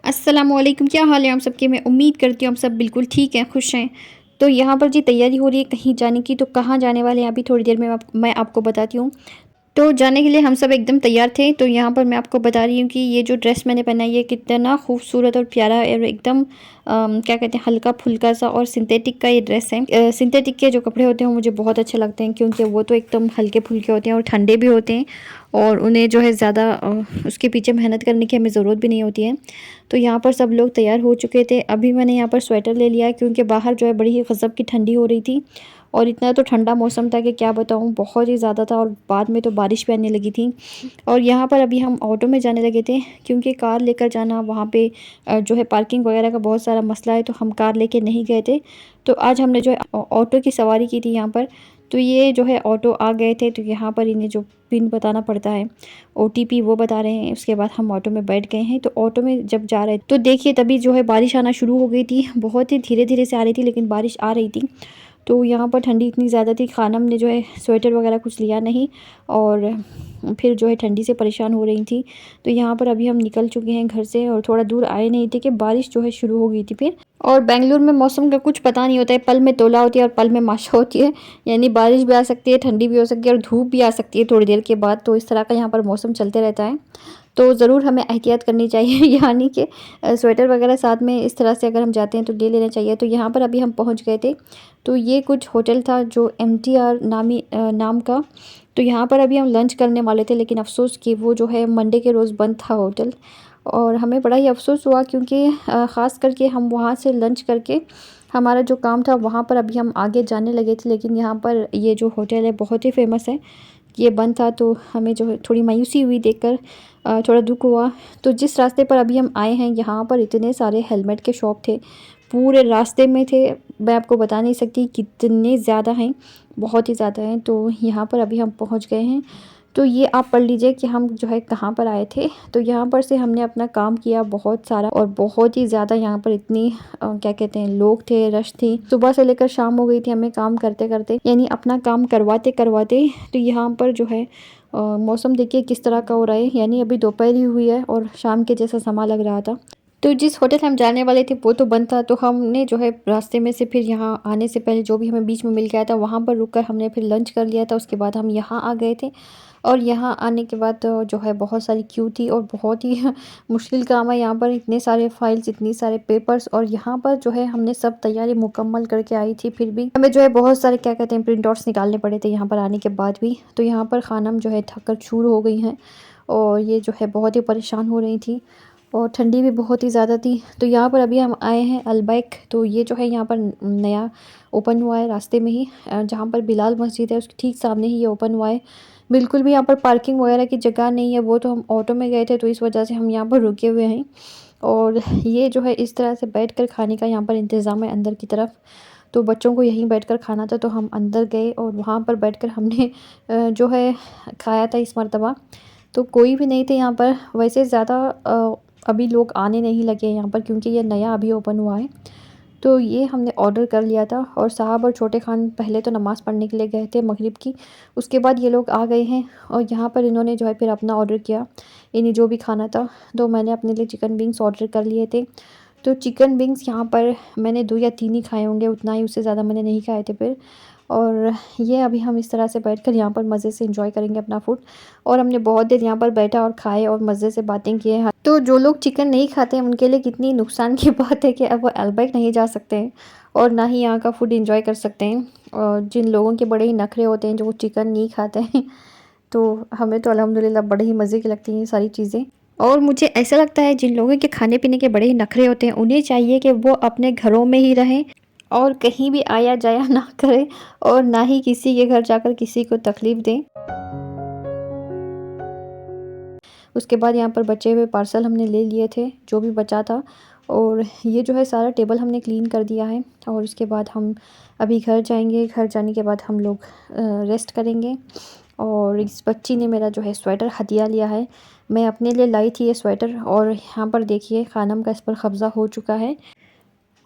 अस्सलामुअलैकुम, क्या हाल है आप सबके। मैं उम्मीद करती हूँ आप सब बिल्कुल ठीक हैं, खुश हैं। तो यहाँ पर जी तैयारी हो रही है कहीं जाने की। तो कहाँ जाने वाले हैं अभी थोड़ी देर में मैं आपको बताती हूँ। तो जाने के लिए हम सब एकदम तैयार थे। तो यहाँ पर मैं आपको बता रही हूँ कि ये जो ड्रेस मैंने पहना है ये कितना खूबसूरत और प्यारा है और एकदम क्या कहते हैं, हल्का फुल्का सा और सिंथेटिक का ये ड्रेस है। सिंथेटिक के जो कपड़े होते हैं वो मुझे बहुत अच्छे लगते हैं, क्योंकि वो तो एकदम हल्के फुल्के होते हैं और ठंडे भी होते हैं। और उन्हें जो है ज़्यादा उसके पीछे मेहनत करने की हमें ज़रूरत भी नहीं होती है। तो यहाँ पर सब लोग तैयार हो चुके थे। अभी मैंने यहाँ पर स्वेटर ले लिया है, क्योंकि बाहर जो है बड़ी ही गज़ब की ठंडी हो रही थी। और इतना तो ठंडा मौसम था कि क्या बताऊँ, बहुत ही ज़्यादा था। और बाद में तो बारिश भी आने लगी थी। और यहाँ पर अभी हम ऑटो में जाने लगे थे, क्योंकि कार लेकर जाना वहाँ पे जो है पार्किंग वगैरह का बहुत सारा मसला है, तो हम कार लेके नहीं गए थे। तो आज हमने जो है ऑटो की सवारी की थी यहाँ पर। तो ये जो है ऑटो आ गए थे, तो यहाँ पर इन्हें जो पिन बताना पड़ता है, OTP, वो बता रहे हैं। उसके बाद हम ऑटो में बैठ गए हैं। तो ऑटो में जब जा रहे तो देखिए तभी जो है बारिश आना शुरू हो गई थी। बहुत ही धीरे धीरे से आ रही थी, लेकिन बारिश आ रही थी। तो यहाँ पर ठंडी इतनी ज़्यादा थी, खानम ने जो है स्वेटर वगैरह कुछ लिया नहीं, और फिर जो है ठंडी से परेशान हो रही थी। तो यहाँ पर अभी हम निकल चुके हैं घर से, और थोड़ा दूर आए नहीं थे कि बारिश जो है शुरू हो गई थी फिर। और बेंगलुरु में मौसम का कुछ पता नहीं होता है, पल में तोला होती है और पल में माशा होती है। यानी बारिश भी आ सकती है, ठंडी भी हो सकती है, और धूप भी आ सकती है थोड़ी देर के बाद। तो इस तरह का यहाँ पर मौसम चलते रहता है। तो ज़रूर हमें एहतियात करनी चाहिए यानी कि स्वेटर वगैरह साथ में इस तरह से अगर हम जाते हैं तो ले लेना चाहिए। तो यहाँ पर अभी हम पहुँच गए थे। तो ये कुछ होटल था जो MTR नाम का। तो यहाँ पर अभी हम लंच करने वाले थे, लेकिन अफसोस कि वो जो है मंडे के रोज़ बंद था होटल। और हमें बड़ा ही अफसोस हुआ, क्योंकि ख़ास करके हम वहाँ से लंच करके हमारा जो काम था वहाँ पर अभी हम आगे जाने लगे थे। लेकिन यहाँ पर ये जो होटल है बहुत ही फेमस है, ये बंद था। तो हमें जो है थोड़ी मायूसी हुई देखकर, थोड़ा दुख हुआ। तो जिस रास्ते पर अभी हम आए हैं, यहाँ पर इतने सारे हेलमेट के शॉप थे, पूरे रास्ते में थे। मैं आपको बता नहीं सकती कितने ज़्यादा हैं, बहुत ही ज़्यादा हैं। तो यहाँ पर अभी हम पहुँच गए हैं। तो ये आप पढ़ लीजिए कि हम जो है कहाँ पर आए थे। तो यहाँ पर से हमने अपना काम किया बहुत सारा, और बहुत ही ज़्यादा यहाँ पर इतनी क्या कहते हैं, लोग थे, रश थी। सुबह से लेकर शाम हो गई थी हमें काम करते करते, यानी अपना काम करवाते करवाते। तो यहाँ पर जो है मौसम देखिए किस तरह का हो रहा है, यानी अभी दोपहर ही हुई है और शाम के जैसा समा लग रहा था। तो जिस होटल हम जाने वाले थे वो तो बंद था। तो हमने जो है रास्ते में से फिर यहाँ आने से पहले जो भी हमें बीच में मिल गया था वहाँ पर रुककर हमने फिर लंच कर लिया था। उसके बाद हम यहाँ आ गए थे। और यहाँ आने के बाद तो जो है बहुत सारी क्यू थी, और बहुत ही मुश्किल काम है। यहाँ पर इतने सारे फाइल्स, इतने सारे पेपर्स, और यहाँ पर जो है हमने सब तैयारी मुकम्मल करके आई थी, फिर भी हमें जो है बहुत सारे क्या कहते हैं प्रिंट आउट्स निकालने पड़े थे यहाँ पर आने के बाद भी। तो यहाँ पर खानम जो है थक कर चूर हो गई हैं, और ये जो है बहुत ही परेशान हो रही थी, और ठंडी भी बहुत ही ज़्यादा थी। तो यहाँ पर अभी हम आए हैं अलबैक। तो ये जो है यहाँ पर नया ओपन हुआ है रास्ते में ही, जहाँ पर बिलाल मस्जिद है उसके ठीक सामने ही ये ओपन हुआ है। बिल्कुल भी यहाँ पर पार्किंग वगैरह की जगह नहीं है। वो तो हम ऑटो में गए थे, तो इस वजह से हम यहाँ पर रुके हुए हैं। और ये जो है इस तरह से बैठकर खाने का यहाँ पर इंतज़ाम है अंदर की तरफ। तो बच्चों को यहीं बैठकर खाना था, तो हम अंदर गए और वहाँ पर बैठकर हमने जो है खाया था इस मरतबा। तो कोई भी नहीं थे यहाँ पर। वैसे ज़्यादा अभी लोग आने नहीं लगे हैं यहाँ पर, क्योंकि ये नया अभी ओपन हुआ है। तो ये हमने ऑर्डर कर लिया था, और साहब और छोटे खान पहले तो नमाज़ पढ़ने के लिए गए थे मगरिब की। उसके बाद ये लोग आ गए हैं, और यहाँ पर इन्होंने जो है फिर अपना ऑर्डर किया, इन्हें जो भी खाना था। तो मैंने अपने लिए चिकन विंग्स ऑर्डर कर लिए थे। तो चिकन विंग्स यहाँ पर मैंने 2 या 3 ही खाए होंगे, उतना ही, उससे ज़्यादा मैंने नहीं खाए थे फिर। और ये अभी हम इस तरह से बैठकर यहाँ पर मज़े से एंजॉय करेंगे अपना फूड। और हमने बहुत देर यहाँ पर बैठा और खाए और मज़े से बातें किए हैं। तो जो लोग चिकन नहीं खाते हैं उनके लिए कितनी नुकसान की बात है कि अब वो अल्बैक नहीं जा सकते हैं, और ना ही यहाँ का फूड एंजॉय कर सकते हैं। और जिन लोगों के बड़े ही नखरे होते हैं जो वो चिकन नहीं खाते हैं, तो हमें तो अल्हम्दुलिल्लाह बड़े ही मज़े की लगती हैं ये सारी चीज़ें। और मुझे ऐसा लगता है जिन लोगों के खाने पीने के बड़े ही नखरे होते हैं उन्हें चाहिए कि वो अपने घरों में ही रहें, और कहीं भी आया जाया ना करें, और ना ही किसी के घर जाकर किसी को तकलीफ़ दें। उसके बाद यहाँ पर बचे हुए पार्सल हमने ले लिए थे, जो भी बचा था। और ये जो है सारा टेबल हमने क्लीन कर दिया है। और उसके बाद हम अभी घर जाएंगे। घर जाने के बाद हम लोग रेस्ट करेंगे। और इस बच्ची ने मेरा जो है स्वेटर हदिया लिया है। मैं अपने लिए लाई थी ये स्वेटर, और यहाँ पर देखिए खानम का इस पर कब्ज़ा हो चुका है।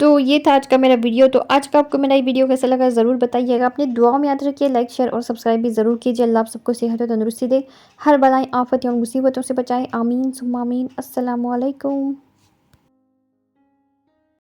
तो ये था आज का मेरा वीडियो। तो आज का आपको मेरा ये वीडियो कैसा लगा ज़रूर बताइएगा। अपनी दुआओं में याद रखिए, लाइक शेयर और सब्सक्राइब भी ज़रूर कीजिए। अल्लाह आप सबको सेहत और तंदुरुस्ती दे, हर बलाएं आफत और मुसीबतों से बचाए। आमीन सुम्मा आमीन। अस्सलामु अलैकुम।